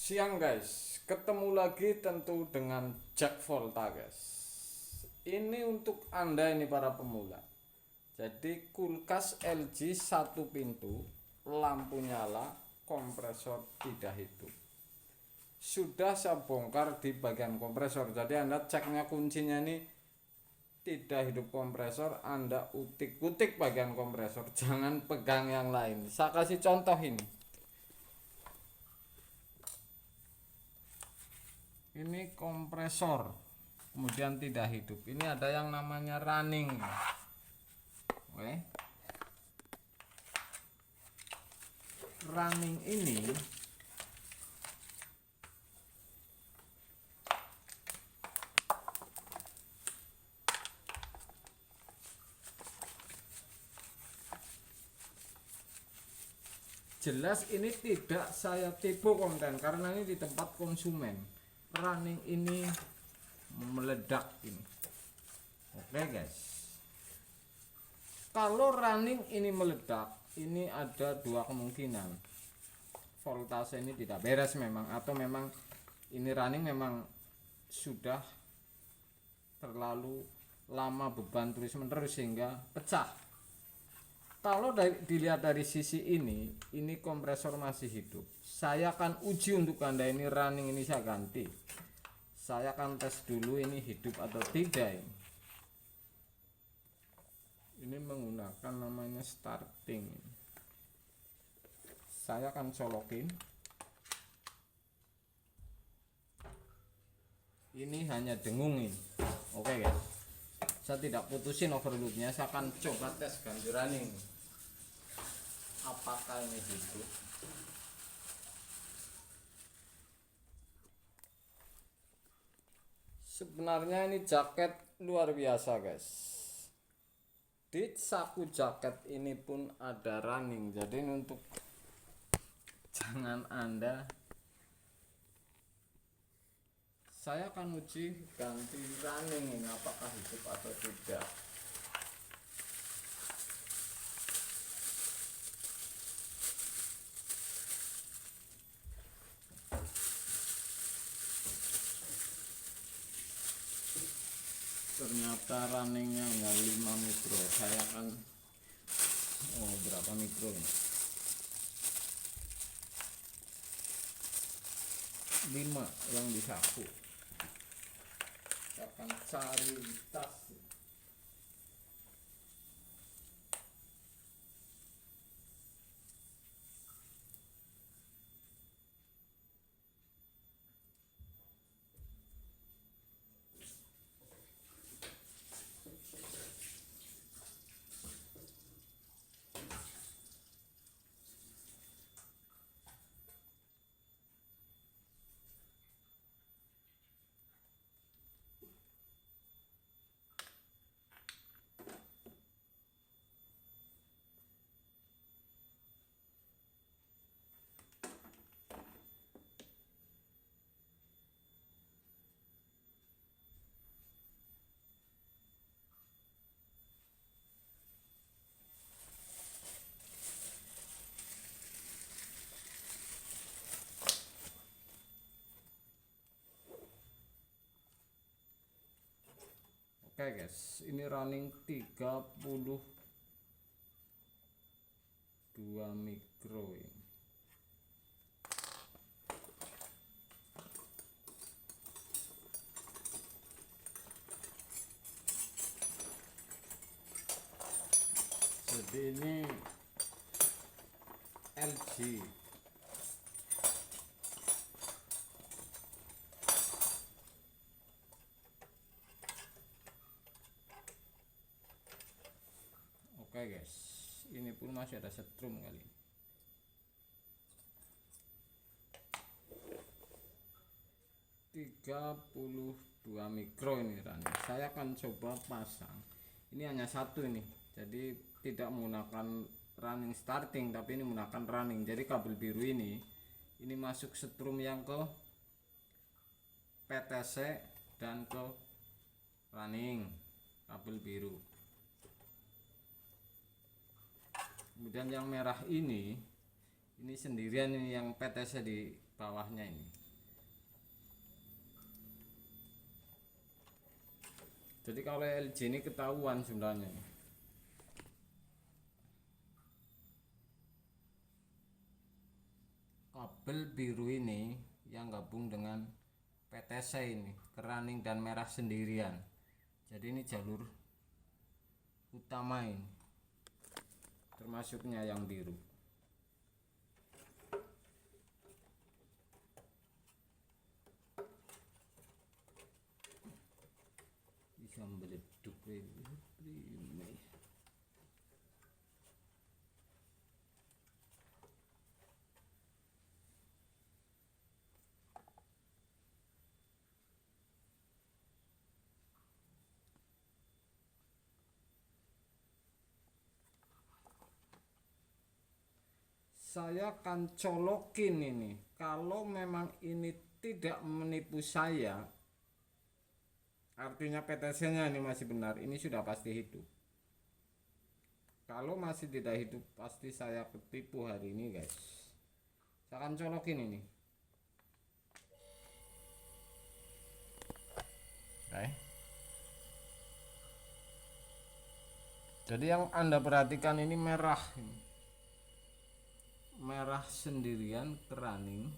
Siang guys, ketemu lagi tentu dengan Jack Volta guys. Ini untuk anda ini para pemula. Jadi kulkas LG satu pintu, lampu nyala, kompresor tidak hidup. Sudah saya bongkar di bagian kompresor. Jadi anda ceknya kuncinya ini tidak hidup kompresor, anda utik-utik bagian kompresor, jangan pegang yang lain. Saya kasih contoh ini. Ini kompresor kemudian tidak hidup. Ini ada yang namanya running. Oke. Running ini jelas ini tidak saya tipu konten karena ini di tempat konsumen. Running ini meledak ini. Oke guys, kalau running ini meledak, ini ada dua kemungkinan. Voltase ini tidak beres memang, atau memang ini running memang sudah terlalu lama beban terus menerus sehingga pecah. Kalau dilihat dari sisi ini kompresor masih hidup. Saya akan uji untuk anda, ini running ini saya ganti. Saya akan tes dulu ini hidup atau tidak. Ini menggunakan namanya starting. Saya akan colokin. Ini hanya dengung ini. Oke guys, saya tidak putusin overloadnya. Saya akan coba tes ganti running. Apakah ini hidup? Sebenarnya ini jaket luar biasa guys. Di saku jaket ini pun ada running. Jadi ini untuk jangan anda. Saya akan uji ganti running ini apakah hidup atau tidak. Ternyata runningnya enggak 5 mikro. Saya akan berapa mikro ini? 5 yang di saku. Saya akan cari tas. Oke guys, ini running 32 mikro ini. Jadi ini LG. Oke guys, ini pun masih ada setrum kali. (32 mikro ini running. Saya akan coba pasang. Ini hanya satu ini. Jadi tidak menggunakan running starting, tapi ini menggunakan running. Jadi kabel biru ini masuk setrum yang ke PTC dan ke running kabel biru. Kemudian yang merah ini Ini sendirian ini yang PTC di bawahnya ini. Jadi kalau LG ini ketahuan sebenarnya. Kabel biru ini yang gabung dengan PTC ini, keranning dan merah sendirian. Jadi ini jalur utama ini, termasuknya yang biru. Bisa meleduk ini. Saya akan colokin ini. Kalau memang ini tidak menipu saya, artinya PTC-nya ini masih benar, ini sudah pasti hidup. Kalau masih tidak hidup, pasti saya ketipu hari ini, guys. Saya akan colokin ini. Oke. Jadi yang Anda perhatikan ini merah ini. Merah sendirian keranning,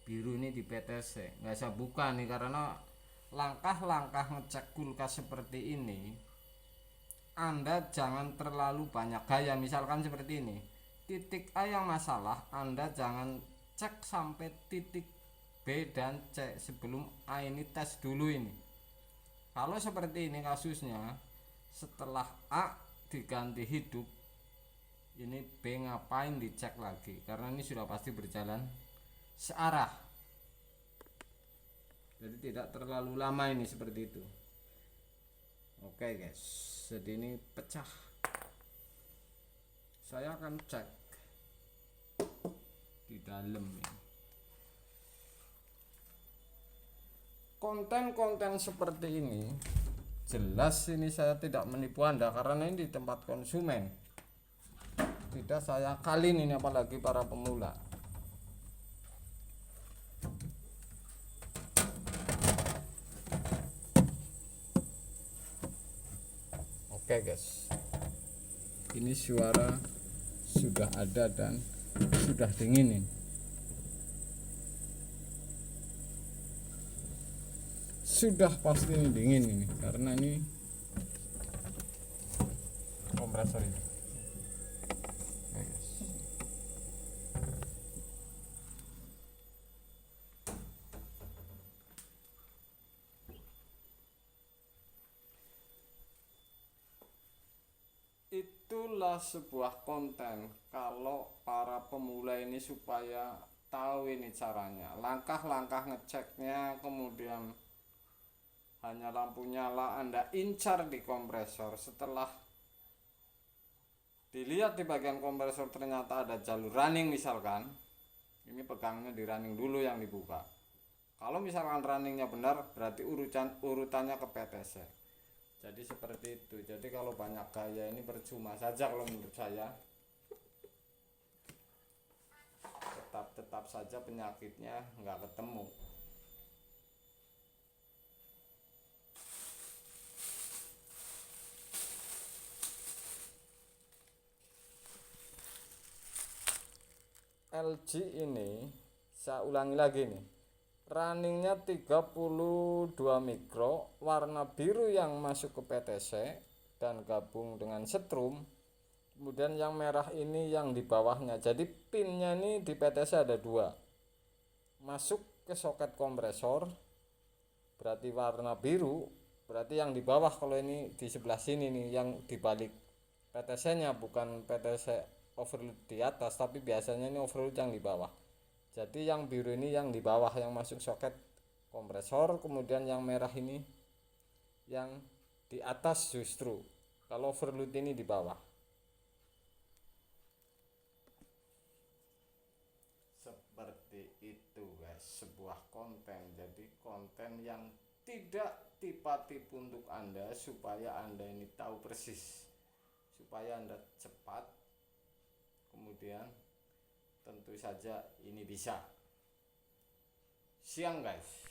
biru ini di PTC. Nggak saya buka nih karena langkah-langkah ngecek kulkas seperti ini Anda jangan terlalu banyak gaya. Misalkan seperti ini, titik A yang masalah, Anda jangan cek sampai titik B dan C sebelum A ini tes dulu ini. Kalau seperti ini kasusnya, setelah A diganti hidup, ini B ngapain dicek lagi, karena ini sudah pasti berjalan searah. Jadi tidak terlalu lama ini seperti itu. Oke guys, jadi ini pecah. Saya akan cek di dalam ini. Konten-konten seperti ini jelas ini saya tidak menipu Anda karena ini di tempat konsumen. Tidak saya kalin ini, apalagi para pemula. Oke guys, ini suara sudah ada dan sudah dingin ini. Sudah pasti ini dingin ini karena ini kompresor ini. Itulah sebuah konten kalau para pemula ini supaya tahu ini caranya, langkah-langkah ngeceknya. Kemudian hanya lampu nyala Anda incar di kompresor, setelah dilihat di bagian kompresor ternyata ada jalur running misalkan, ini pegangnya di running dulu yang dibuka. Kalau misalkan runningnya benar, berarti urutannya ke PTC. Jadi seperti itu. Jadi kalau banyak gaya ini percuma saja kalau menurut saya. Tetap saja penyakitnya nggak ketemu. LG ini saya ulangi lagi nih, runningnya 32 mikro, warna biru yang masuk ke PTC dan gabung dengan setrum. Kemudian yang merah ini yang di bawahnya. Jadi pinnya ini di PTC ada dua, masuk ke soket kompresor berarti warna biru, berarti yang di bawah. Kalau ini di sebelah sini nih yang dibalik PTC nya, bukan PTC overload di atas, tapi biasanya ini overload yang di bawah. Jadi yang biru ini yang di bawah yang masuk soket kompresor, kemudian yang merah ini yang di atas justru. Kalau overload ini di bawah. Seperti itu guys, sebuah konten. Jadi konten yang tidak tipu-tipu untuk Anda, supaya Anda ini tahu persis, supaya Anda cepat kemudian tentu saja ini bisa. Siang guys.